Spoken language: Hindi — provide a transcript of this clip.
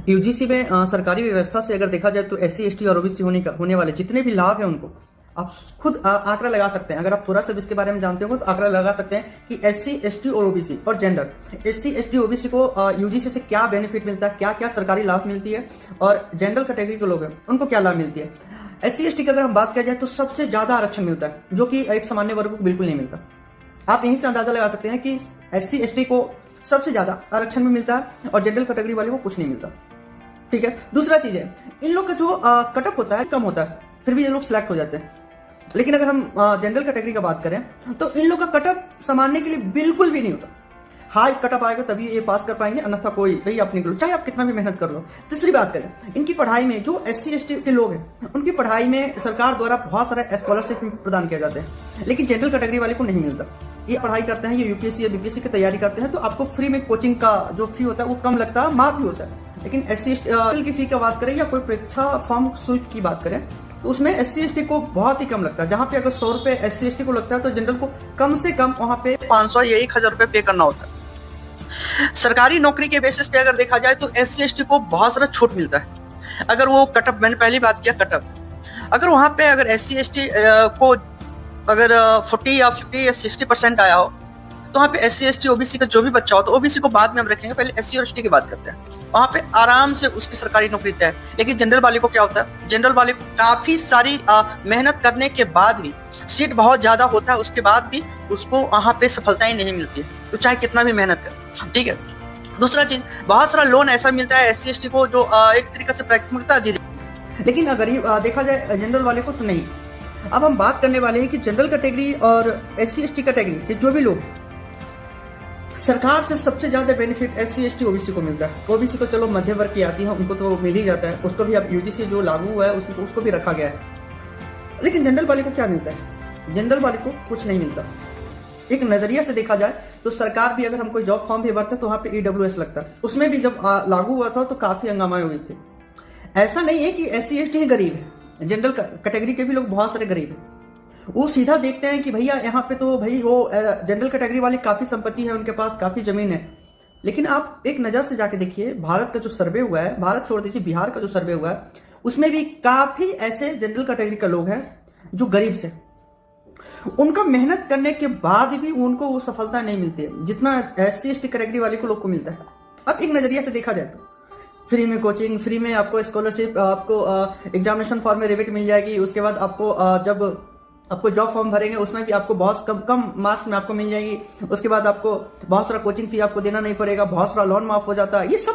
यूजीसी में सरकारी व्यवस्था से अगर देखा जाए तो एससी एसटी और ओबीसी होने वाले जितने भी लाभ हैं उनको आप खुद आंकड़ा लगा सकते हैं। अगर आप थोड़ा सा इसके बारे में जानते हो तो आंकड़ा लगा सकते हैं कि एससी एसटी और ओबीसी और जेंडर एससी एसटी ओबीसी को यूजीसी से क्या बेनिफिट मिलता है, क्या क्या सरकारी लाभ मिलती है, और जनरल कैटेगरी के लोग हैं उनको क्या लाभ मिलती है। एससी एसटी की अगर हम बात किया जाए तो सबसे ज्यादा आरक्षण मिलता है, जो कि एक सामान्य वर्ग को बिल्कुल नहीं मिलता। आप यहीं से अंदाजा लगा सकते हैं कि एससी एसटी को सबसे ज्यादा आरक्षण भी मिलता है और जनरल कैटेगरी वाले को कुछ नहीं मिलता। ठीक है, दूसरा चीज है इन लोग का जो कटअप होता है कम होता है, फिर भी ये लोग सिलेक्ट हो जाते हैं। लेकिन अगर हम जनरल कैटेगरी का बात करें तो इन लोग का कटअप संभालने के लिए बिल्कुल भी नहीं होता। हाई कटअप आएगा तभी ये पास कर पाएंगे, अन्यथा कोई नहीं आप निकलो, चाहे आप कितना भी मेहनत कर लो। तीसरी बात करें इनकी पढ़ाई में, जो एससी एसटी के लोग हैं उनकी पढ़ाई में सरकार द्वारा बहुत सारे स्कॉलरशिप प्रदान किए जाते हैं, लेकिन जनरल कैटेगरी वाले को नहीं मिलता। ये पढ़ाई करते हैं, ये यूपीएससी या बीपीएससी की तैयारी करते हैं तो आपको फ्री में कोचिंग का जो फी होता है वो कम लगता है, माफ भी होता है। लेकिन एससी एसटी की फी की बात करें या कोई परीक्षा फॉर्म शुल्क की बात करें तो उसमें एससी एसटी को बहुत ही कम लगता है। जहां पे अगर 100 रुपए एससी एसटी को लगता है तो जनरल को कम से कम वहां पे 500 या 1000 रुपए पे करना होता है। सरकारी नौकरी के बेसिस पे अगर देखा जाए तो एससी एसटी को बहुत सारा छूट मिलता है। अगर वो कटअप, मैंने पहली बात किया कटअप, अगर वहां पे अगर एससी एसटी को अगर 40 या 50 या 60% आया हो तो वहाँ पे एससी एसटी ओबीसी का जो भी बच्चा हो, तो ओबीसी को बाद में हम रखेंगे, पहले एससी और एसटी की बात करते हैं। वहाँ पे आराम से उसकी सरकारी नौकरी तय है। लेकिन जनरल वाले को क्या होता है, जनरल वाले को काफी सारी मेहनत करने के बाद भी, सीट बहुत ज्यादा होता है उसके बाद भी उसको वहाँ पे सफलताएं नहीं मिलती, तो चाहे कितना भी मेहनत करे। ठीक है, दूसरा चीज, बहुत सारा लोन ऐसा मिलता है एससी एसटी को जो एक तरीके से प्राथमिकता दी जाती है, लेकिन अगर देखा जाए जनरल वाले को तो नहीं। अब हम बात करने वाले हैं कि जनरल कैटेगरी और एससी एसटी कैटेगरी के जो भी लोग, सरकार से सबसे ज्यादा बेनिफिट एससी एसटी ओबीसी को मिलता है। ओबीसी तो चलो मध्य वर्ग की आती है, उनको तो मिल ही जाता है, उसको भी अब यूजीसी जो लागू हुआ है उसको भी रखा गया है। लेकिन जनरल वाले को क्या मिलता है, जनरल वाले को कुछ नहीं मिलता। एक नजरिया से देखा जाए तो सरकार भी, अगर हम कोई जॉब फॉर्म भी भरते तो वहां पे ईडब्ल्यूएस लगता है, उसमें भी जब लागू हुआ था तो काफी हंगामा हुई थी। ऐसा नहीं है कि एससी एसटी ही गरीब है, जनरल कैटेगरी के भी लोग बहुत सारे गरीब है। वो सीधा देखते हैं कि भैया यहाँ पे तो भाई वो जनरल कैटेगरी वाली काफी संपत्ति है, उनके पास काफी जमीन है। लेकिन आप एक नजर से जाके देखिए, भारत का जो सर्वे हुआ है, भारत छोड़ दीजिए बिहार का जो सर्वे हुआ है, उसमें भी काफी ऐसे जनरल कैटेगरी का लोग हैं जो गरीब से, उनका मेहनत करने के बाद भी उनको वो सफलता नहीं मिलती है जितना एससी एसटी कैटेगरी वाले को लोग को मिलता है। अब एक नजरिया से देखा जाए तो फ्री में कोचिंग, फ्री में आपको स्कॉलरशिप, आपको एग्जामिनेशन फॉर्म में रिबेट मिल जाएगी, उसके बाद आपको जब आपको जॉब फॉर्म भरेंगे उसमें भी आपको बहुत कम मार्क्स में आपको मिल जाएगी, उसके बाद आपको बहुत सारा कोचिंग फी आपको देना नहीं पड़ेगा, बहुत सारा लोन माफ हो जाता है। ये सब